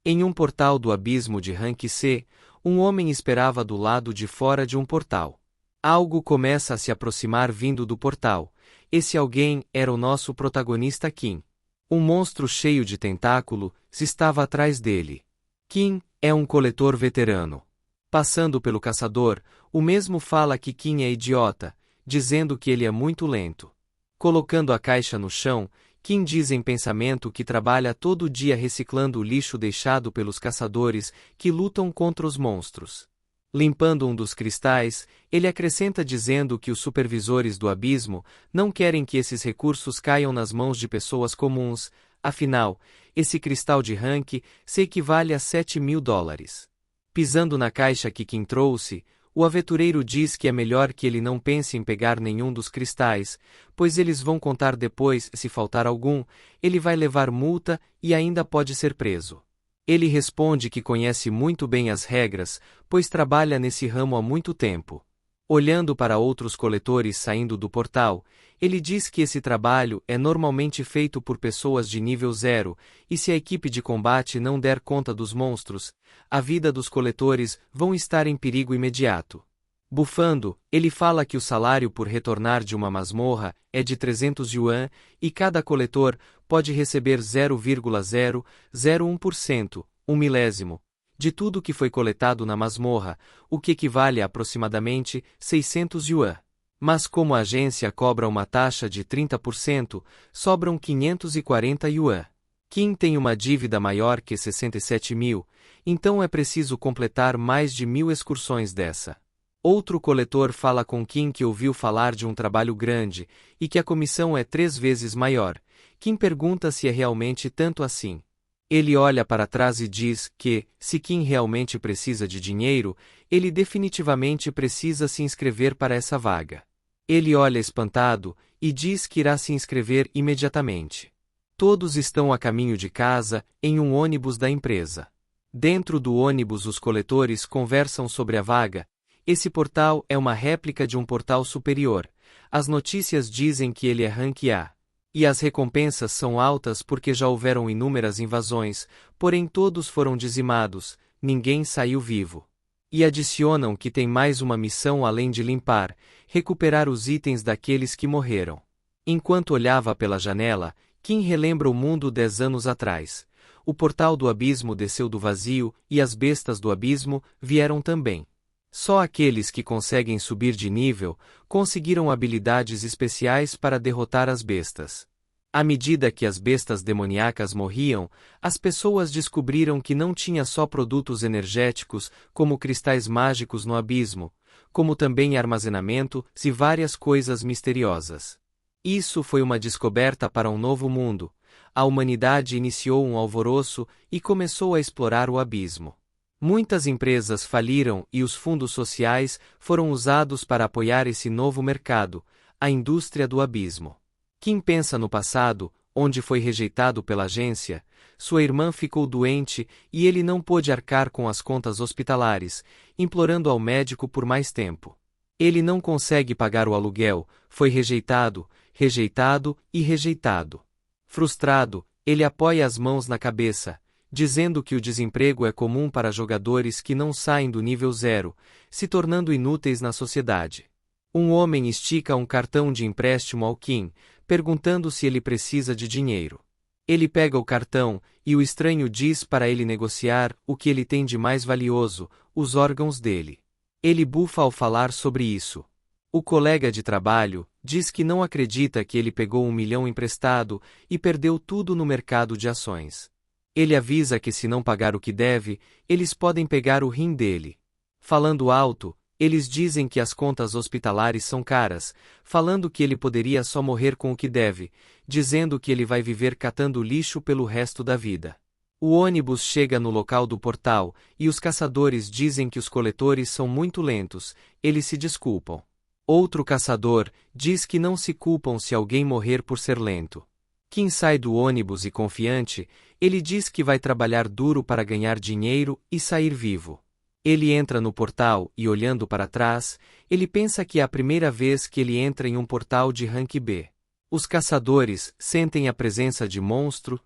Em um portal do abismo de rank C, um homem esperava do lado de fora de um portal. Algo começa a se aproximar vindo do portal. Esse alguém era o nosso protagonista Kim. Um monstro cheio de tentáculo estava atrás dele. Kim é um coletor veterano. Passando pelo caçador, o mesmo fala que Kim é idiota, dizendo que ele é muito lento. Colocando a caixa no chão, Kim diz em pensamento que trabalha todo dia reciclando o lixo deixado pelos caçadores que lutam contra os monstros. Limpando um dos cristais, ele acrescenta dizendo que os supervisores do abismo não querem que esses recursos caiam nas mãos de pessoas comuns, afinal, esse cristal de rank se equivale a $7.000. Pisando na caixa que Kim trouxe, o aventureiro diz que é melhor que ele não pense em pegar nenhum dos cristais, pois eles vão contar depois se faltar algum, ele vai levar multa e ainda pode ser preso. Ele responde que conhece muito bem as regras, pois trabalha nesse ramo há muito tempo. Olhando para outros coletores saindo do portal, ele diz que esse trabalho é normalmente feito por pessoas de nível 0, e se a equipe de combate não der conta dos monstros, a vida dos coletores vão estar em perigo imediato. Bufando, ele fala que o salário por retornar de uma masmorra é de 300 yuan, e cada coletor pode receber 0,001%, um milésimo, de tudo que foi coletado na masmorra, o que equivale a aproximadamente 600 yuan. Mas como a agência cobra uma taxa de 30%, sobram 540 yuan. Kim tem uma dívida maior que 67 mil, então é preciso completar mais de 1.000 excursões dessa. Outro coletor fala com Kim que ouviu falar de um trabalho grande, e que a comissão é 3 vezes maior. Kim pergunta se é realmente tanto assim. Ele olha para trás e diz que, se Kim realmente precisa de dinheiro, ele definitivamente precisa se inscrever para essa vaga. Ele olha espantado, e diz que irá se inscrever imediatamente. Todos estão a caminho de casa, em um ônibus da empresa. Dentro do ônibus os coletores conversam sobre a vaga. Esse portal é uma réplica de um portal superior. As notícias dizem que ele é rank A. E as recompensas são altas porque já houveram inúmeras invasões, porém todos foram dizimados, ninguém saiu vivo. E adicionam que tem mais uma missão além de limpar, recuperar os itens daqueles que morreram. Enquanto olhava pela janela, Kim relembra o mundo 10 anos atrás. O portal do abismo desceu do vazio, e as bestas do abismo vieram também. Só aqueles que conseguem subir de nível conseguiram habilidades especiais para derrotar as bestas. À medida que as bestas demoníacas morriam, as pessoas descobriram que não tinha só produtos energéticos, como cristais mágicos no abismo, como também armazenamento e várias coisas misteriosas. Isso foi uma descoberta para um novo mundo. A humanidade iniciou um alvoroço e começou a explorar o abismo. Muitas empresas faliram e os fundos sociais foram usados para apoiar esse novo mercado, a indústria do abismo. Kim pensa no passado, onde foi rejeitado pela agência, sua irmã ficou doente e ele não pôde arcar com as contas hospitalares, implorando ao médico por mais tempo. Ele não consegue pagar o aluguel, foi rejeitado, rejeitado e rejeitado. Frustrado, ele apoia as mãos na cabeça, dizendo que o desemprego é comum para jogadores que não saem do nível 0, se tornando inúteis na sociedade. Um homem estica um cartão de empréstimo ao Kim, perguntando se ele precisa de dinheiro. Ele pega o cartão, e o estranho diz para ele negociar o que ele tem de mais valioso, os órgãos dele. Ele bufa ao falar sobre isso. O colega de trabalho diz que não acredita que ele pegou 1 milhão emprestado e perdeu tudo no mercado de ações. Ele avisa que se não pagar o que deve, eles podem pegar o rim dele. Falando alto, eles dizem que as contas hospitalares são caras, falando que ele poderia só morrer com o que deve, dizendo que ele vai viver catando lixo pelo resto da vida. O ônibus chega no local do portal, e os caçadores dizem que os coletores são muito lentos, eles se desculpam. Outro caçador diz que não se culpam se alguém morrer por ser lento. Kim sai do ônibus e confiante, ele diz que vai trabalhar duro para ganhar dinheiro e sair vivo. Ele entra no portal e, olhando para trás, ele pensa que é a primeira vez que ele entra em um portal de rank B. Os caçadores sentem a presença de monstros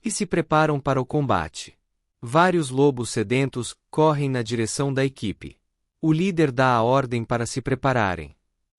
e se preparam para o combate. Vários lobos sedentos correm na direção da equipe. O líder dá a ordem para se prepararem.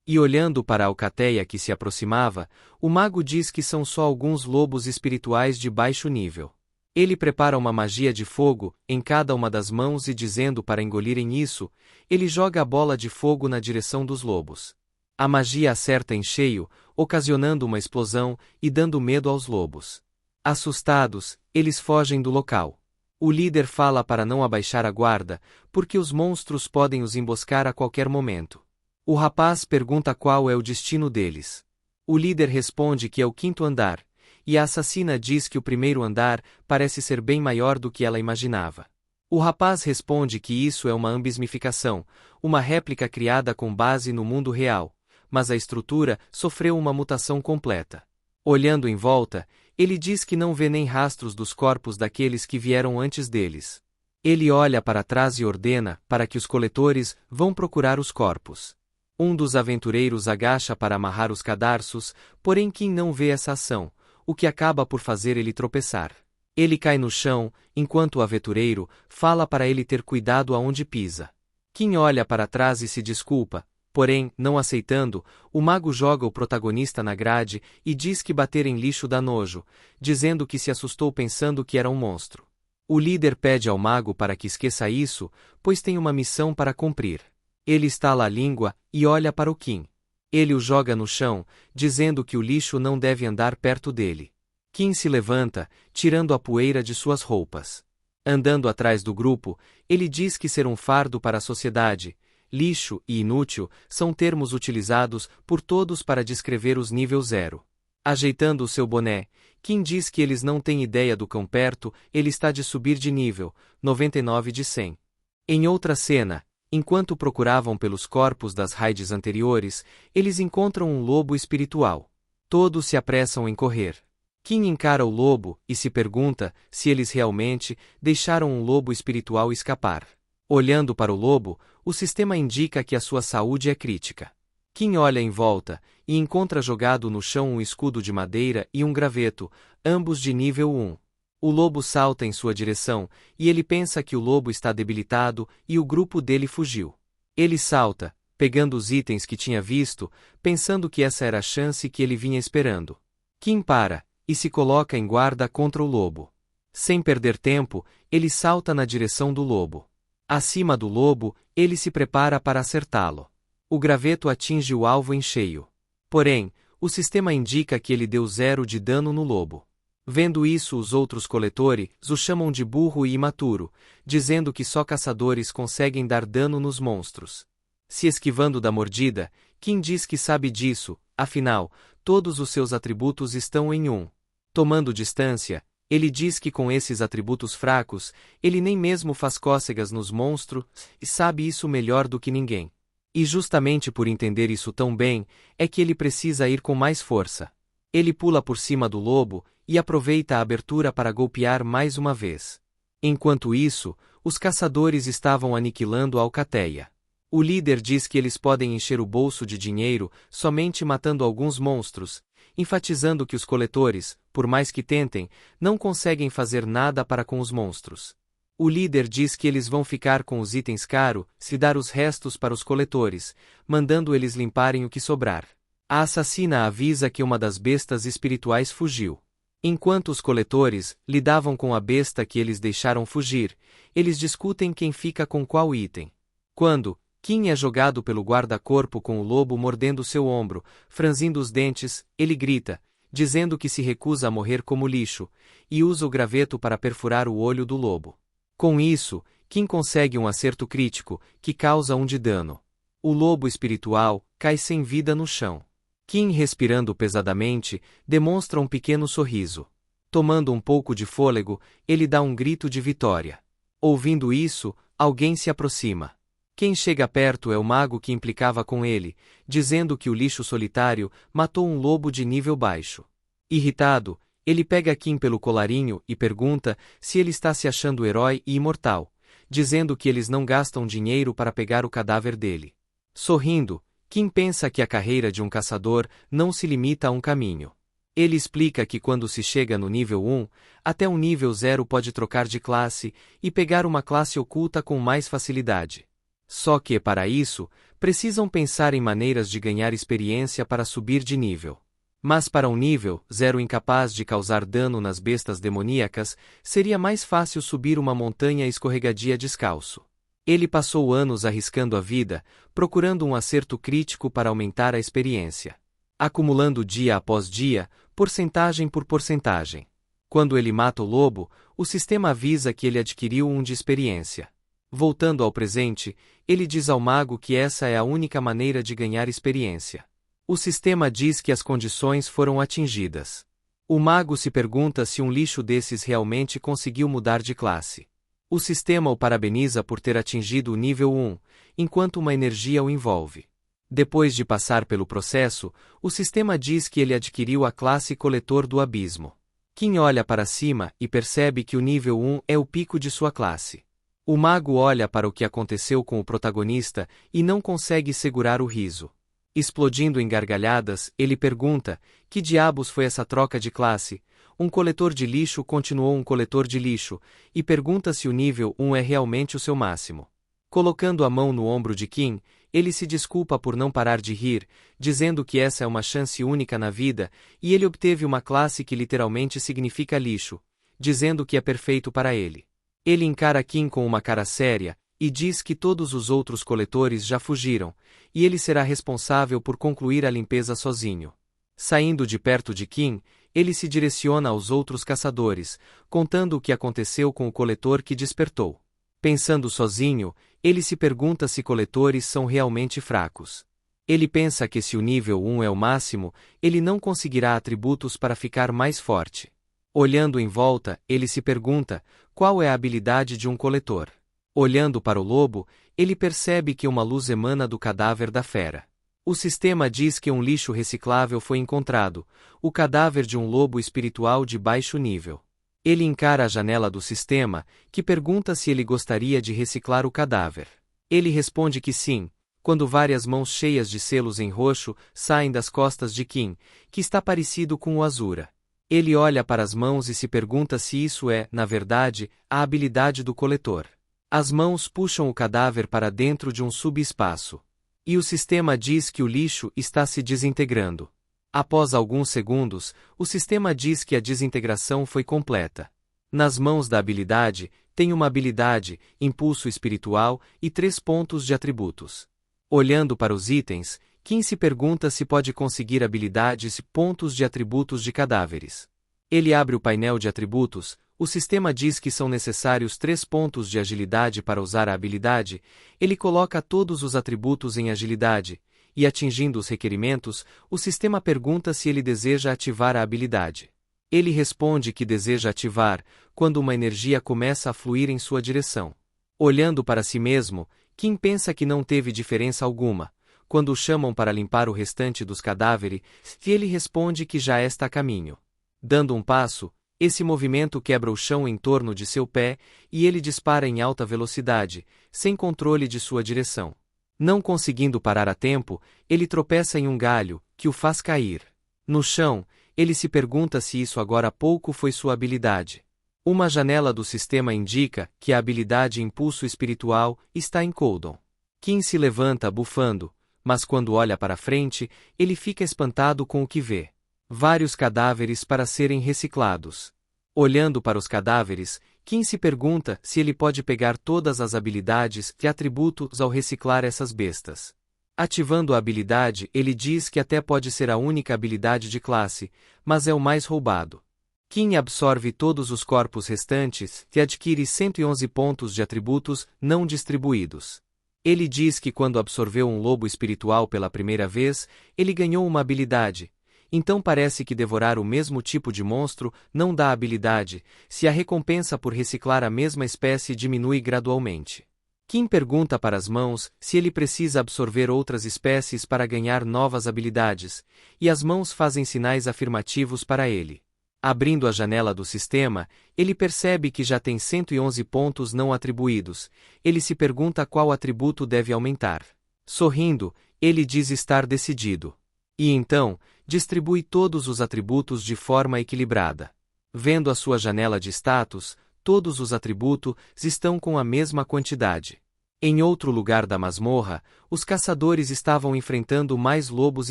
E olhando para a alcateia que se aproximava, o mago diz que são só alguns lobos espirituais de baixo nível. Ele prepara uma magia de fogo em cada uma das mãos e dizendo para engolirem isso, ele joga a bola de fogo na direção dos lobos. A magia acerta em cheio, ocasionando uma explosão e dando medo aos lobos. Assustados, eles fogem do local. O líder fala para não abaixar a guarda, porque os monstros podem os emboscar a qualquer momento. O rapaz pergunta qual é o destino deles. O líder responde que é o 5º andar, e a assassina diz que o 1º andar parece ser bem maior do que ela imaginava. O rapaz responde que isso é uma ambismificação, uma réplica criada com base no mundo real, mas a estrutura sofreu uma mutação completa. Olhando em volta, ele diz que não vê nem rastros dos corpos daqueles que vieram antes deles. Ele olha para trás e ordena para que os coletores vão procurar os corpos. Um dos aventureiros agacha para amarrar os cadarços, porém Kim não vê essa ação, o que acaba por fazer ele tropeçar. Ele cai no chão, enquanto o aventureiro fala para ele ter cuidado aonde pisa. Kim olha para trás e se desculpa, porém, não aceitando, o mago joga o protagonista na grade e diz que bater em lixo dá nojo, dizendo que se assustou pensando que era um monstro. O líder pede ao mago para que esqueça isso, pois tem uma missão para cumprir. Ele estala a língua e olha para o Kim. Ele o joga no chão, dizendo que o lixo não deve andar perto dele. Kim se levanta, tirando a poeira de suas roupas. Andando atrás do grupo, ele diz que ser um fardo para a sociedade, lixo e inútil são termos utilizados por todos para descrever os nível 0. Ajeitando o seu boné, Kim diz que eles não têm ideia do quão perto ele está de subir de nível, 99 de 100. Em outra cena, enquanto procuravam pelos corpos das raids anteriores, eles encontram um lobo espiritual. Todos se apressam em correr. Kim encara o lobo e se pergunta se eles realmente deixaram um lobo espiritual escapar. Olhando para o lobo, o sistema indica que a sua saúde é crítica. Kim olha em volta e encontra jogado no chão um escudo de madeira e um graveto, ambos de nível 1. O lobo salta em sua direção, e ele pensa que o lobo está debilitado e o grupo dele fugiu. Ele salta, pegando os itens que tinha visto, pensando que essa era a chance que ele vinha esperando. Kim para, e se coloca em guarda contra o lobo. Sem perder tempo, ele salta na direção do lobo. Acima do lobo, ele se prepara para acertá-lo. O graveto atinge o alvo em cheio. Porém, o sistema indica que ele deu 0 de dano no lobo. Vendo isso, os outros coletores o chamam de burro e imaturo, dizendo que só caçadores conseguem dar dano nos monstros. Se esquivando da mordida, Kim diz que sabe disso, afinal, todos os seus atributos estão em 1. Tomando distância, ele diz que com esses atributos fracos, ele nem mesmo faz cócegas nos monstros, e sabe isso melhor do que ninguém. E justamente por entender isso tão bem, é que ele precisa ir com mais força. Ele pula por cima do lobo e aproveita a abertura para golpear mais uma vez. Enquanto isso, os caçadores estavam aniquilando a alcateia. O líder diz que eles podem encher o bolso de dinheiro somente matando alguns monstros, enfatizando que os coletores, por mais que tentem, não conseguem fazer nada para com os monstros. O líder diz que eles vão ficar com os itens caros se dar os restos para os coletores, mandando eles limparem o que sobrar. A assassina avisa que uma das bestas espirituais fugiu. Enquanto os coletores lidavam com a besta que eles deixaram fugir, eles discutem quem fica com qual item. Quando Kim é jogado pelo guarda-corpo com o lobo mordendo seu ombro, franzindo os dentes, ele grita, dizendo que se recusa a morrer como lixo, e usa o graveto para perfurar o olho do lobo. Com isso, Kim consegue um acerto crítico, que causa 1 de dano. O lobo espiritual cai sem vida no chão. Kim, respirando pesadamente, demonstra um pequeno sorriso. Tomando um pouco de fôlego, ele dá um grito de vitória. Ouvindo isso, alguém se aproxima. Quem chega perto é o mago que implicava com ele, dizendo que o lixo solitário matou um lobo de nível baixo. Irritado, ele pega Kim pelo colarinho e pergunta se ele está se achando herói e imortal, dizendo que eles não gastam dinheiro para pegar o cadáver dele. Sorrindo, Kim pensa que a carreira de um caçador não se limita a um caminho. Ele explica que quando se chega no nível 1, até o nível 0 pode trocar de classe e pegar uma classe oculta com mais facilidade. Só que, para isso, precisam pensar em maneiras de ganhar experiência para subir de nível. Mas para um nível 0 incapaz de causar dano nas bestas demoníacas, seria mais fácil subir uma montanha escorregadia descalço. Ele passou anos arriscando a vida, procurando um acerto crítico para aumentar a experiência. Acumulando dia após dia, porcentagem por porcentagem. Quando ele mata o lobo, o sistema avisa que ele adquiriu 1 de experiência. Voltando ao presente, ele diz ao mago que essa é a única maneira de ganhar experiência. O sistema diz que as condições foram atingidas. O mago se pergunta se um lixo desses realmente conseguiu mudar de classe. O sistema o parabeniza por ter atingido o nível 1, enquanto uma energia o envolve. Depois de passar pelo processo, o sistema diz que ele adquiriu a classe Coletor do Abismo. Kim olha para cima e percebe que o nível 1 é o pico de sua classe. O mago olha para o que aconteceu com o protagonista e não consegue segurar o riso. Explodindo em gargalhadas, ele pergunta: que diabos foi essa troca de classe? Um coletor de lixo continuou um coletor de lixo, e pergunta se o nível 1 é realmente o seu máximo. Colocando a mão no ombro de Kim, ele se desculpa por não parar de rir, dizendo que essa é uma chance única na vida, e ele obteve uma classe que literalmente significa lixo, dizendo que é perfeito para ele. Ele encara Kim com uma cara séria, e diz que todos os outros coletores já fugiram, e ele será responsável por concluir a limpeza sozinho. Saindo de perto de Kim, ele se direciona aos outros caçadores, contando o que aconteceu com o coletor que despertou. Pensando sozinho, ele se pergunta se coletores são realmente fracos. Ele pensa que se o nível 1 é o máximo, ele não conseguirá atributos para ficar mais forte. Olhando em volta, ele se pergunta: qual é a habilidade de um coletor? Olhando para o lobo, ele percebe que uma luz emana do cadáver da fera. O sistema diz que um lixo reciclável foi encontrado, o cadáver de um lobo espiritual de baixo nível. Ele encara a janela do sistema, que pergunta se ele gostaria de reciclar o cadáver. Ele responde que sim, quando várias mãos cheias de selos em roxo saem das costas de Kim, que está parecido com o Azura. Ele olha para as mãos e se pergunta se isso é, na verdade, a habilidade do coletor. As mãos puxam o cadáver para dentro de um subespaço. E o sistema diz que o lixo está se desintegrando. Após alguns segundos, o sistema diz que a desintegração foi completa. Nas mãos da habilidade, tem uma habilidade, impulso espiritual, e 3 pontos de atributos. Olhando para os itens, Kim se pergunta se pode conseguir habilidades e pontos de atributos de cadáveres. Ele abre o painel de atributos. O sistema diz que são necessários 3 pontos de agilidade para usar a habilidade. Ele coloca todos os atributos em agilidade, e atingindo os requerimentos, o sistema pergunta se ele deseja ativar a habilidade. Ele responde que deseja ativar, quando uma energia começa a fluir em sua direção. Olhando para si mesmo, Kim pensa que não teve diferença alguma. Quando o chamam para limpar o restante dos cadáveres, ele responde que já está a caminho. Dando um passo, esse movimento quebra o chão em torno de seu pé, e ele dispara em alta velocidade, sem controle de sua direção. Não conseguindo parar a tempo, ele tropeça em um galho, que o faz cair. No chão, ele se pergunta se isso agora há pouco foi sua habilidade. Uma janela do sistema indica que a habilidade Impulso Espiritual está em cooldown. Kim se levanta bufando, mas quando olha para frente, ele fica espantado com o que vê. Vários cadáveres para serem reciclados. Olhando para os cadáveres, Kim se pergunta se ele pode pegar todas as habilidades e atributos ao reciclar essas bestas. Ativando a habilidade, ele diz que até pode ser a única habilidade de classe, mas é o mais roubado. Kim absorve todos os corpos restantes e adquire 111 pontos de atributos não distribuídos. Ele diz que quando absorveu um lobo espiritual pela primeira vez, ele ganhou uma habilidade. Então parece que devorar o mesmo tipo de monstro não dá habilidade, se a recompensa por reciclar a mesma espécie diminui gradualmente. Kim pergunta para as mãos se ele precisa absorver outras espécies para ganhar novas habilidades, e as mãos fazem sinais afirmativos para ele. Abrindo a janela do sistema, ele percebe que já tem 111 pontos não atribuídos. Ele se pergunta qual atributo deve aumentar. Sorrindo, ele diz estar decidido. E então, Distribui todos os atributos de forma equilibrada. Vendo a sua janela de status, todos os atributos estão com a mesma quantidade. Em outro lugar da masmorra, os caçadores estavam enfrentando mais lobos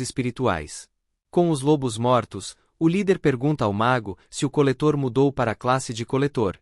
espirituais. Com os lobos mortos, o líder pergunta ao mago se o coletor mudou para a classe de coletor,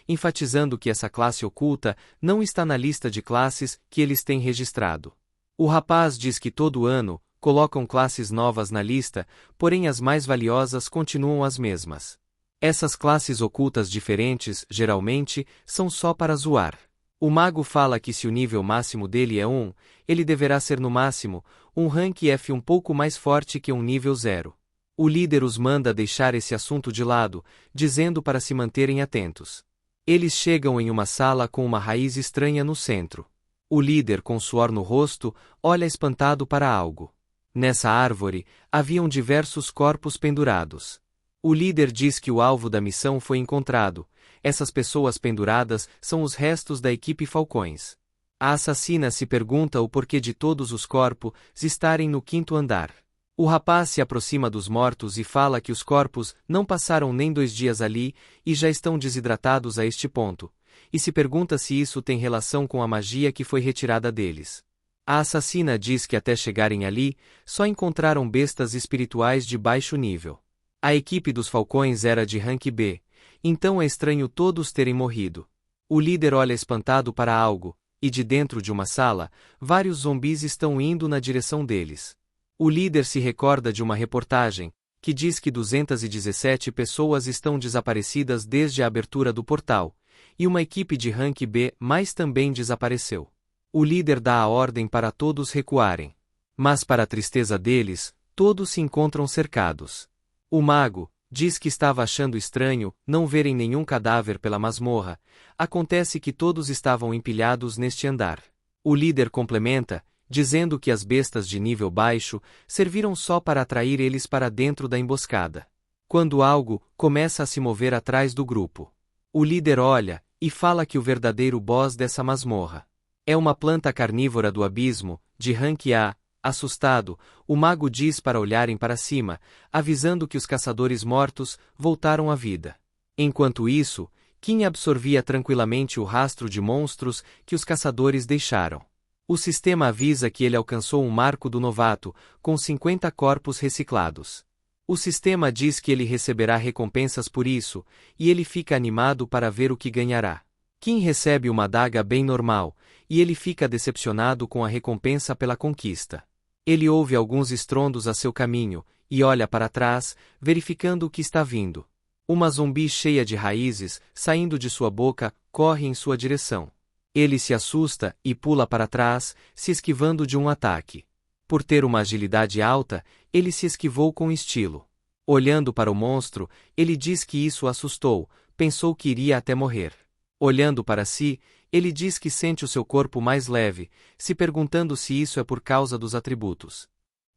enfatizando que essa classe oculta não está na lista de classes que eles têm registrado. O rapaz diz que todo ano colocam classes novas na lista, porém as mais valiosas continuam as mesmas. Essas classes ocultas diferentes, geralmente, são só para zoar. O mago fala que se o nível máximo dele é 1, ele deverá ser no máximo, um rank F um pouco mais forte que um nível 0. O líder os manda deixar esse assunto de lado, dizendo para se manterem atentos. Eles chegam em uma sala com uma raiz estranha no centro. O líder, com suor no rosto, olha espantado para algo. Nessa árvore, haviam diversos corpos pendurados. O líder diz que o alvo da missão foi encontrado. Essas pessoas penduradas são os restos da equipe Falcões. A assassina se pergunta o porquê de todos os corpos estarem no 5º andar. O rapaz se aproxima dos mortos e fala que os corpos não passaram nem 2 dias ali e já estão desidratados a este ponto, e se pergunta se isso tem relação com a magia que foi retirada deles. A assassina diz que até chegarem ali, só encontraram bestas espirituais de baixo nível. A equipe dos Falcões era de rank B, então é estranho todos terem morrido. O líder olha espantado para algo, e de dentro de uma sala, vários zumbis estão indo na direção deles. O líder se recorda de uma reportagem, que diz que 217 pessoas estão desaparecidas desde a abertura do portal, e uma equipe de rank B mais também desapareceu. O líder dá a ordem para todos recuarem. Mas para a tristeza deles, todos se encontram cercados. O mago diz que estava achando estranho não verem nenhum cadáver pela masmorra. Acontece que todos estavam empilhados neste andar. O líder complementa, dizendo que as bestas de nível baixo serviram só para atrair eles para dentro da emboscada. Quando algo começa a se mover atrás do grupo, o líder olha e fala que o verdadeiro boss dessa masmorra é uma planta carnívora do abismo, de rank A. Assustado, o mago diz para olharem para cima, avisando que os caçadores mortos voltaram à vida. Enquanto isso, Kim absorvia tranquilamente o rastro de monstros que os caçadores deixaram. O sistema avisa que ele alcançou um marco do novato, com 50 corpos reciclados. O sistema diz que ele receberá recompensas por isso, e ele fica animado para ver o que ganhará. Kim recebe uma adaga bem normal, e ele fica decepcionado com a recompensa pela conquista. Ele ouve alguns estrondos a seu caminho, e olha para trás, verificando o que está vindo. Uma zumbi cheia de raízes, saindo de sua boca, corre em sua direção. Ele se assusta e pula para trás, se esquivando de um ataque. Por ter uma agilidade alta, ele se esquivou com estilo. Olhando para o monstro, ele diz que isso o assustou, pensou que iria até morrer. Olhando para si, ele diz que sente o seu corpo mais leve, se perguntando se isso é por causa dos atributos.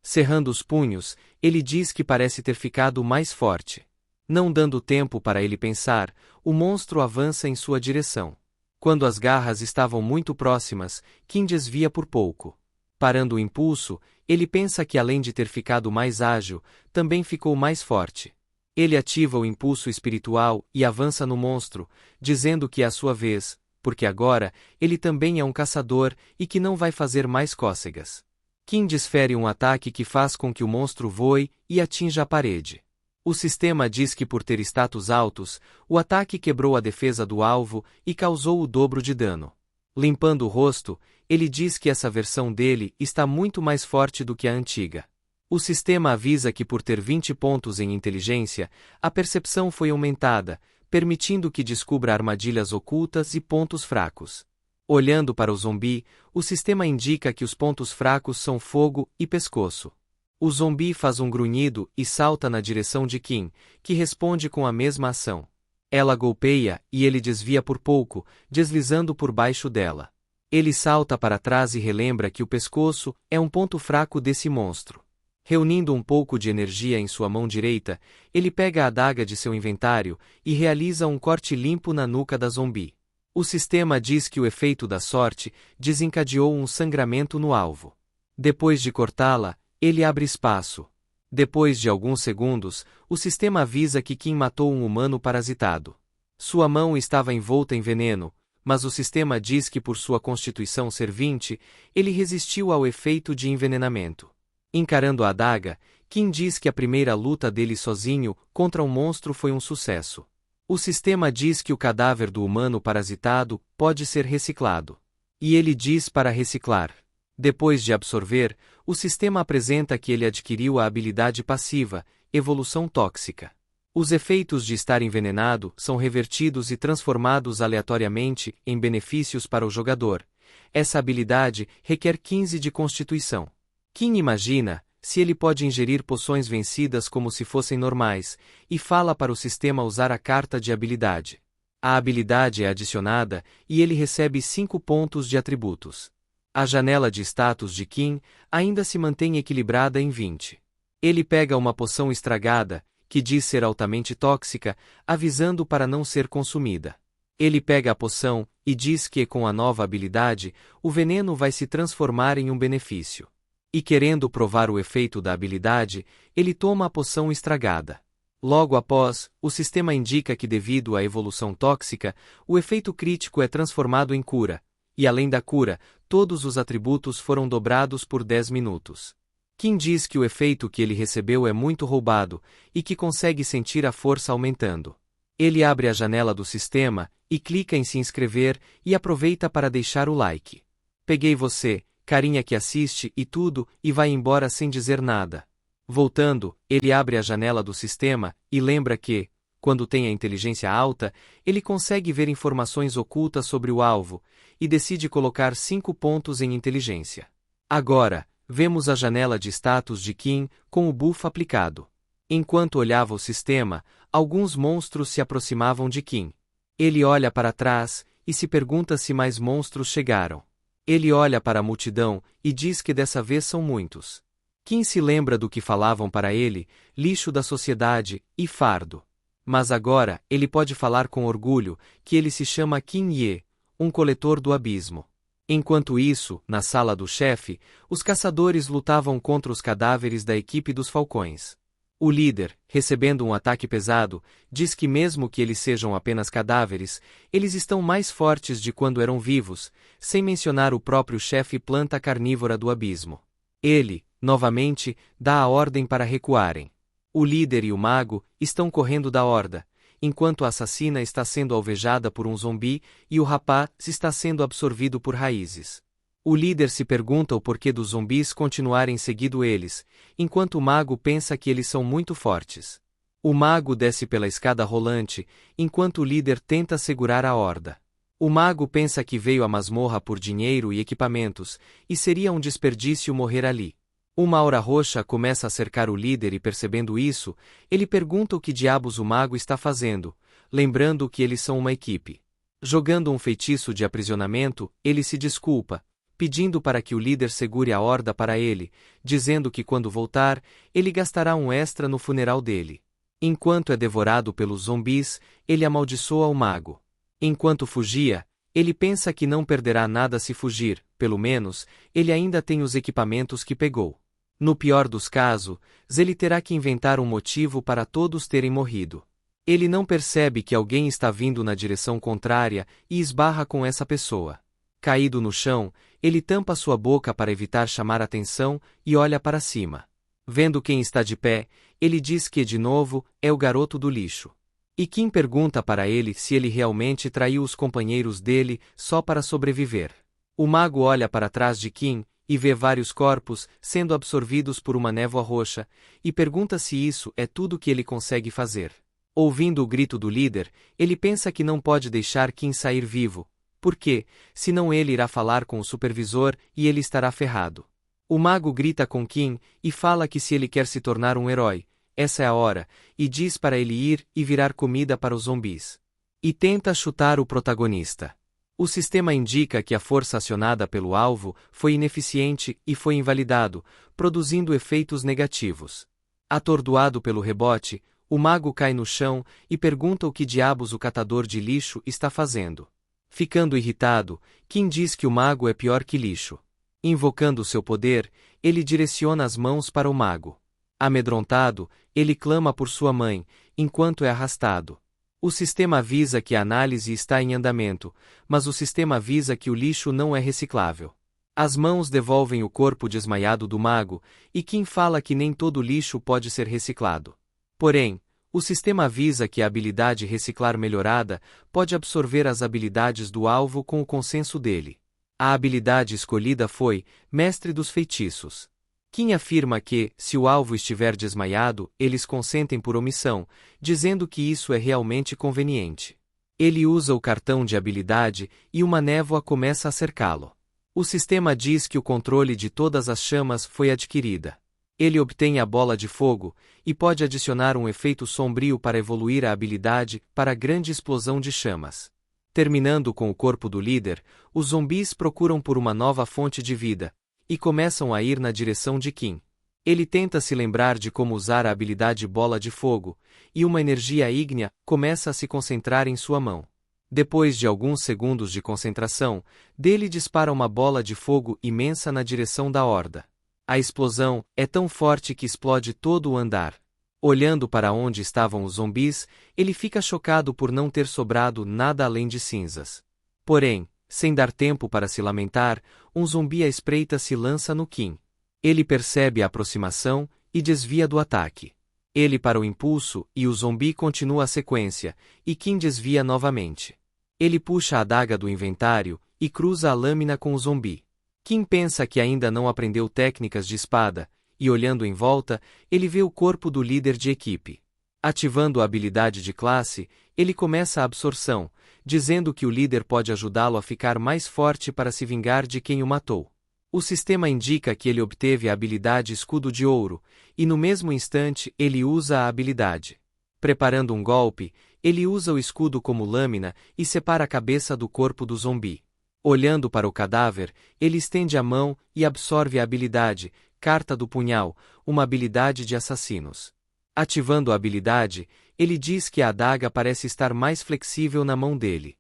Cerrando os punhos, ele diz que parece ter ficado mais forte. Não dando tempo para ele pensar, o monstro avança em sua direção. Quando as garras estavam muito próximas, Kim desvia por pouco. Parando o impulso, ele pensa que além de ter ficado mais ágil, também ficou mais forte. Ele ativa o impulso espiritual e avança no monstro, dizendo que é a sua vez, porque agora, ele também é um caçador e que não vai fazer mais cócegas. Kim desfere um ataque que faz com que o monstro voe e atinja a parede. O sistema diz que por ter status altos, o ataque quebrou a defesa do alvo e causou o dobro de dano. Limpando o rosto, ele diz que essa versão dele está muito mais forte do que a antiga. O sistema avisa que por ter 20 pontos em inteligência, a percepção foi aumentada, permitindo que descubra armadilhas ocultas e pontos fracos. Olhando para o zumbi, o sistema indica que os pontos fracos são fogo e pescoço. O zumbi faz um grunhido e salta na direção de Kim, que responde com a mesma ação. Ela golpeia e ele desvia por pouco, deslizando por baixo dela. Ele salta para trás e relembra que o pescoço é um ponto fraco desse monstro. Reunindo um pouco de energia em sua mão direita, ele pega a adaga de seu inventário e realiza um corte limpo na nuca da zumbi. O sistema diz que o efeito da sorte desencadeou um sangramento no alvo. Depois de cortá-la, ele abre espaço. Depois de alguns segundos, o sistema avisa que Kim matou um humano parasitado. Sua mão estava envolta em veneno, mas o sistema diz que por sua constituição servinte, ele resistiu ao efeito de envenenamento. Encarando a adaga, Kim diz que a primeira luta dele sozinho contra um monstro foi um sucesso. O sistema diz que o cadáver do humano parasitado pode ser reciclado. E ele diz para reciclar. Depois de absorver, o sistema apresenta que ele adquiriu a habilidade passiva, evolução tóxica. Os efeitos de estar envenenado são revertidos e transformados aleatoriamente em benefícios para o jogador. Essa habilidade requer 15 de constituição. Kim imagina se ele pode ingerir poções vencidas como se fossem normais, e fala para o sistema usar a carta de habilidade. A habilidade é adicionada e ele recebe 5 pontos de atributos. A janela de status de Kim ainda se mantém equilibrada em 20. Ele pega uma poção estragada, que diz ser altamente tóxica, avisando para não ser consumida. Ele pega a poção e diz que com a nova habilidade, o veneno vai se transformar em um benefício. E querendo provar o efeito da habilidade, ele toma a poção estragada. Logo após, o sistema indica que devido à evolução tóxica, o efeito crítico é transformado em cura, e além da cura, todos os atributos foram dobrados por 10 minutos. Kim diz que o efeito que ele recebeu é muito roubado, e que consegue sentir a força aumentando. Ele abre a janela do sistema, e clica em se inscrever, e aproveita para deixar o like. Peguei você, carinha que assiste e tudo, e vai embora sem dizer nada. Voltando, ele abre a janela do sistema, e lembra que, quando tem a inteligência alta, ele consegue ver informações ocultas sobre o alvo, e decide colocar 5 pontos em inteligência. Agora, vemos a janela de status de Kim com o buff aplicado. Enquanto olhava o sistema, alguns monstros se aproximavam de Kim. Ele olha para trás, e se pergunta se mais monstros chegaram. Ele olha para a multidão, e diz que dessa vez são muitos. Kim se lembra do que falavam para ele, lixo da sociedade, e fardo. Mas agora, ele pode falar com orgulho, que ele se chama Kim Ye, um coletor do abismo. Enquanto isso, na sala do chefe, os caçadores lutavam contra os cadáveres da equipe dos falcões. O líder, recebendo um ataque pesado, diz que mesmo que eles sejam apenas cadáveres, eles estão mais fortes de quando eram vivos, sem mencionar o próprio chefe planta carnívora do abismo. Ele, novamente, dá a ordem para recuarem. O líder e o mago estão correndo da horda, enquanto a assassina está sendo alvejada por um zombi e o rapaz está sendo absorvido por raízes. O líder se pergunta o porquê dos zumbis continuarem seguindo eles, enquanto o mago pensa que eles são muito fortes. O mago desce pela escada rolante, enquanto o líder tenta segurar a horda. O mago pensa que veio à masmorra por dinheiro e equipamentos, e seria um desperdício morrer ali. Uma aura roxa começa a cercar o líder e percebendo isso, ele pergunta o que diabos o mago está fazendo, lembrando que eles são uma equipe. Jogando um feitiço de aprisionamento, ele se desculpa, pedindo para que o líder segure a horda para ele, dizendo que quando voltar, ele gastará um extra no funeral dele. Enquanto é devorado pelos zumbis, ele amaldiçoa o mago. Enquanto fugia, ele pensa que não perderá nada se fugir, pelo menos, ele ainda tem os equipamentos que pegou. No pior dos casos, ele terá que inventar um motivo para todos terem morrido. Ele não percebe que alguém está vindo na direção contrária e esbarra com essa pessoa. Caído no chão, ele tampa sua boca para evitar chamar atenção e olha para cima. Vendo quem está de pé, ele diz que, de novo, é o garoto do lixo. E Kim pergunta para ele se ele realmente traiu os companheiros dele só para sobreviver. O mago olha para trás de Kim e vê vários corpos sendo absorvidos por uma névoa roxa, e pergunta se isso é tudo que ele consegue fazer. Ouvindo o grito do líder, ele pensa que não pode deixar Kim sair vivo, porque, senão ele irá falar com o supervisor e ele estará ferrado. O mago grita com Kim e fala que se ele quer se tornar um herói, essa é a hora, e diz para ele ir e virar comida para os zumbis. E tenta chutar o protagonista. O sistema indica que a força acionada pelo alvo foi ineficiente e foi invalidado, produzindo efeitos negativos. Atordoado pelo rebote, o mago cai no chão e pergunta o que diabos o catador de lixo está fazendo. Ficando irritado, Kim diz que o mago é pior que lixo. Invocando seu poder, ele direciona as mãos para o mago. Amedrontado, ele clama por sua mãe, enquanto é arrastado. O sistema avisa que a análise está em andamento, mas o sistema avisa que o lixo não é reciclável. As mãos devolvem o corpo desmaiado do mago, e Kim fala que nem todo lixo pode ser reciclado. Porém, o sistema avisa que a habilidade reciclar melhorada pode absorver as habilidades do alvo com o consenso dele. A habilidade escolhida foi Mestre dos Feitiços. Kim afirma que, se o alvo estiver desmaiado, eles consentem por omissão, dizendo que isso é realmente conveniente. Ele usa o cartão de habilidade e uma névoa começa a cercá-lo. O sistema diz que o controle de todas as chamas foi adquirida. Ele obtém a bola de fogo, e pode adicionar um efeito sombrio para evoluir a habilidade para a grande explosão de chamas. Terminando com o corpo do líder, os zumbis procuram por uma nova fonte de vida, e começam a ir na direção de Kim. Ele tenta se lembrar de como usar a habilidade Bola de Fogo, e uma energia ígnea começa a se concentrar em sua mão. Depois de alguns segundos de concentração, dele dispara uma bola de fogo imensa na direção da horda. A explosão é tão forte que explode todo o andar. Olhando para onde estavam os zumbis, ele fica chocado por não ter sobrado nada além de cinzas. Porém, sem dar tempo para se lamentar, um zumbi à espreita se lança no Kim. Ele percebe a aproximação e desvia do ataque. Ele para o impulso e o zumbi continua a sequência, e Kim desvia novamente. Ele puxa a adaga do inventário e cruza a lâmina com o zumbi. Kim pensa que ainda não aprendeu técnicas de espada, e olhando em volta, ele vê o corpo do líder de equipe. Ativando a habilidade de classe, ele começa a absorção, dizendo que o líder pode ajudá-lo a ficar mais forte para se vingar de quem o matou. O sistema indica que ele obteve a habilidade Escudo de Ouro, e no mesmo instante ele usa a habilidade. Preparando um golpe, ele usa o escudo como lâmina e separa a cabeça do corpo do zumbi. Olhando para o cadáver, ele estende a mão e absorve a habilidade Carta do Punhal, uma habilidade de assassinos. Ativando a habilidade, ele diz que a adaga parece estar mais flexível na mão dele.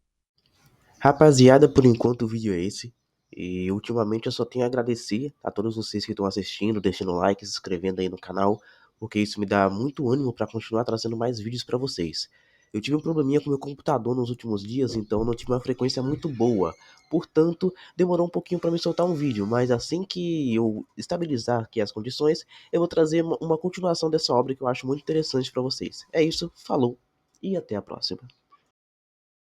Rapaziada, por enquanto o vídeo é esse. E ultimamente eu só tenho a agradecer a todos vocês que estão assistindo, deixando like, se inscrevendo aí no canal, porque isso me dá muito ânimo para continuar trazendo mais vídeos para vocês. Eu tive um probleminha com meu computador nos últimos dias, então não tive uma frequência muito boa. Portanto, demorou um pouquinho para me soltar um vídeo, mas assim que eu estabilizar aqui as condições, eu vou trazer uma continuação dessa obra que eu acho muito interessante para vocês. É isso, falou e até a próxima.